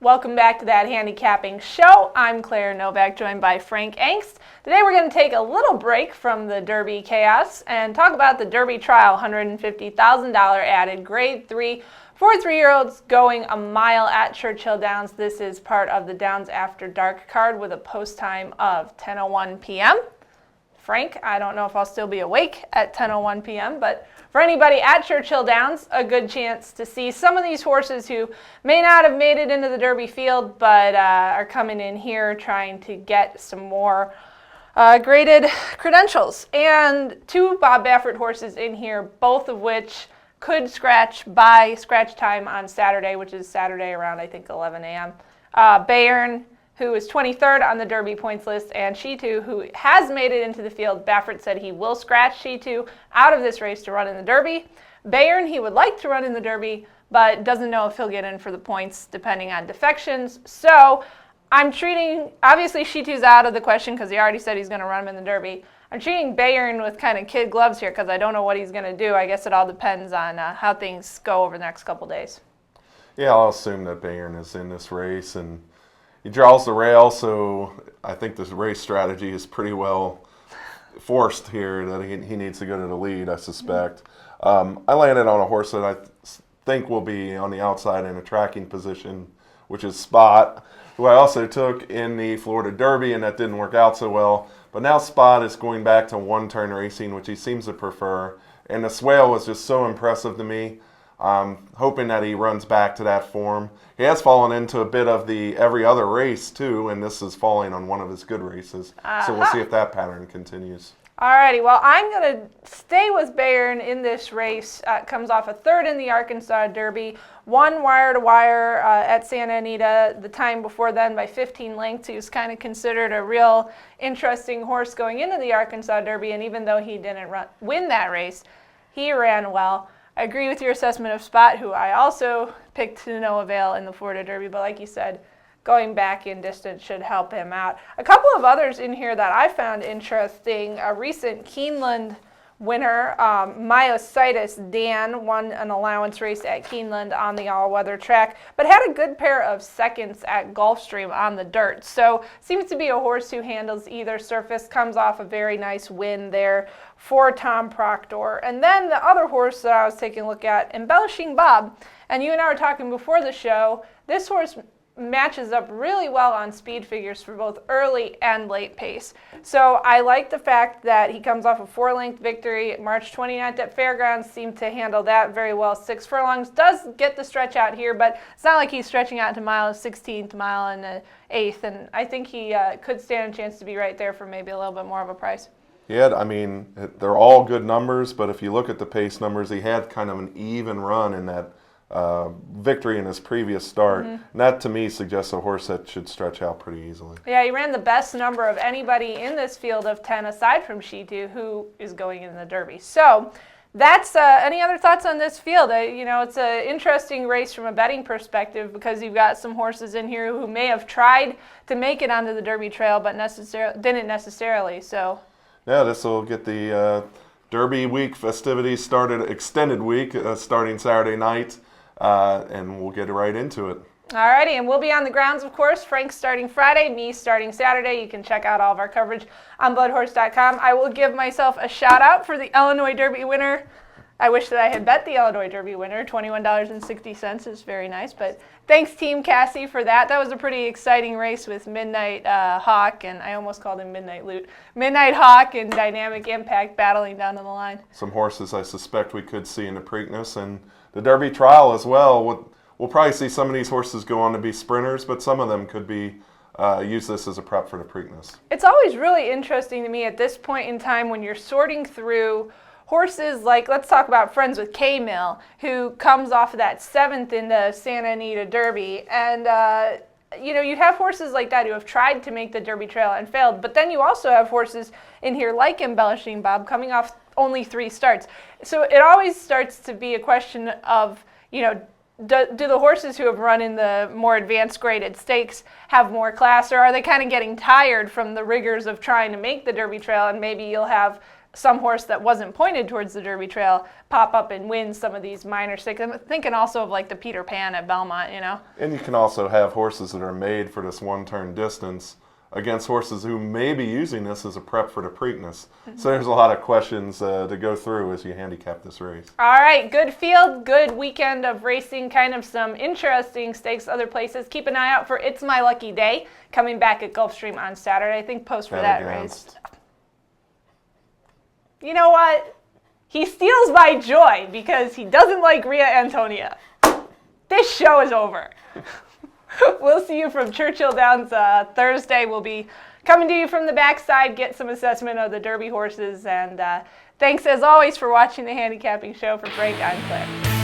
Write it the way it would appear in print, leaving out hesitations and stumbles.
Welcome back to that handicapping show. I'm Claire Novak, joined by Frank Angst. Today we're going to take a little break from the Derby chaos and talk about the Derby trial, $150,000 added grade 3 for 3-year-olds going a mile at Churchill Downs. This is part of the Downs After Dark card with a post time of 10:01 p.m. Frank, I don't know if I'll still be awake at 10:01 p.m., but for anybody at Churchill Downs, a good chance to see some of these horses who may not have made it into the Derby field, but are coming in here trying to get some more graded credentials. And 2 Bob Baffert horses in here, both of which could scratch by scratch time on Saturday, which is Saturday around, I think, 11 a.m. Bayern, who is 23rd on the Derby points list, and Shitu, who has made it into the field. Baffert said he will scratch Shitu out of this race to run in the Derby. Bayern, he would like to run in the Derby, but doesn't know if he'll get in for the points depending on defections. So I'm treating, obviously Shitu's out of the question because he already said he's going to run him in the Derby. I'm treating Bayern with kind of kid gloves here because I don't know what he's going to do. I guess it all depends on how things go over the next couple days. Yeah, I'll assume that Bayern is in this race, and he draws the rail, so I think this race strategy is pretty well forced here that he needs to go to the lead, I suspect. I landed on a horse that I think will be on the outside in a tracking position, which is Spot, who I also took in the Florida Derby, and that didn't work out so well. But now Spot is going back to one-turn racing, which he seems to prefer. And the Swale was just so impressive to me. Hoping that he runs back to that form. He has fallen into a bit of the every other race too, and this is falling on one of his good races. So we'll see if that pattern continues. Alrighty, well, I'm going to stay with Bayern in this race. Comes off a 3rd in the Arkansas Derby, 1 wire-to-wire at Santa Anita the time before then by 15 lengths. He was kind of considered a real interesting horse going into the Arkansas Derby, and even though he didn't win that race, he ran well. I agree with your assessment of Spot, who I also picked to no avail in the Florida Derby, but like you said, going back in distance should help him out. A couple of others in here that I found interesting. A recent Keeneland winner, Myositis Dan, won an allowance race at Keeneland on the all-weather track, but had a good pair of seconds at Gulfstream on the dirt. So seems to be a horse who handles either surface, comes off a very nice win there for Tom Proctor. And then the other horse that I was taking a look at, Embellishing Bob, and you and I were talking before the show, this horse matches up really well on speed figures for both early and late pace. So I like the fact that he comes off a 4-length victory March 29th at Fairgrounds, seemed to handle that very well. 6 furlongs, does get the stretch out here, but it's not like he's stretching out to mile 16th, mile and the 8th, and I think he could stand a chance to be right there for maybe a little bit more of a price. Yeah, I mean, they're all good numbers, but if you look at the pace numbers, he had kind of an even run in that victory in his previous start. And that to me suggests a horse that should stretch out pretty easily. Yeah, he ran the best number of anybody in this field of 10 aside from Shitu, who is going in the Derby. So that's any other thoughts on this field? It's an interesting race from a betting perspective because you've got some horses in here who may have tried to make it onto the Derby trail but didn't necessarily. So yeah, this will get the Derby week festivities started, extended week, starting Saturday night. And we'll get right into it. Alrighty, and we'll be on the grounds, of course. Frank starting Friday, me starting Saturday. You can check out all of our coverage on bloodhorse.com. I will give myself a shout out for the Illinois Derby winner. I wish that I had bet the Illinois Derby winner. $21.60 is very nice, but thanks Team Cassie for that. That was a pretty exciting race with Midnight Hawk, and I almost called him Midnight Loot. Midnight Hawk and Dynamic Impact battling down to the line. Some horses I suspect we could see in the Preakness and the Derby trial as well. We'll probably see some of these horses go on to be sprinters, but some of them could be use this as a prep for the Preakness. It's always really interesting to me at this point in time when you're sorting through horses like, let's talk about Friends with K-Mill, who comes off of that 7th in the Santa Anita Derby. And, you have horses like that who have tried to make the Derby trail and failed. But then you also have horses in here like Embellishing Bob coming off only 3 starts. So it always starts to be a question of, do the horses who have run in the more advanced graded stakes have more class, or are they kind of getting tired from the rigors of trying to make the Derby trail, and maybe you'll have some horse that wasn't pointed towards the Derby Trail pop up and win some of these minor stakes. I'm thinking also of like the Peter Pan at Belmont, you know? And you can also have horses that are made for this one-turn distance against horses who may be using this as a prep for the Preakness. So there's a lot of questions to go through as you handicap this race. All right, good field, good weekend of racing, kind of some interesting stakes other places. Keep an eye out for It's My Lucky Day coming back at Gulfstream on Saturday. I think post for that race. You know what? He steals my joy because he doesn't like Rhea Antonia. This show is over. We'll see you from Churchill Downs Thursday. We'll be coming to you from the backside, get some assessment of the Derby horses. And thanks, as always, for watching the Handicapping Show. For Frank, I'm Claire.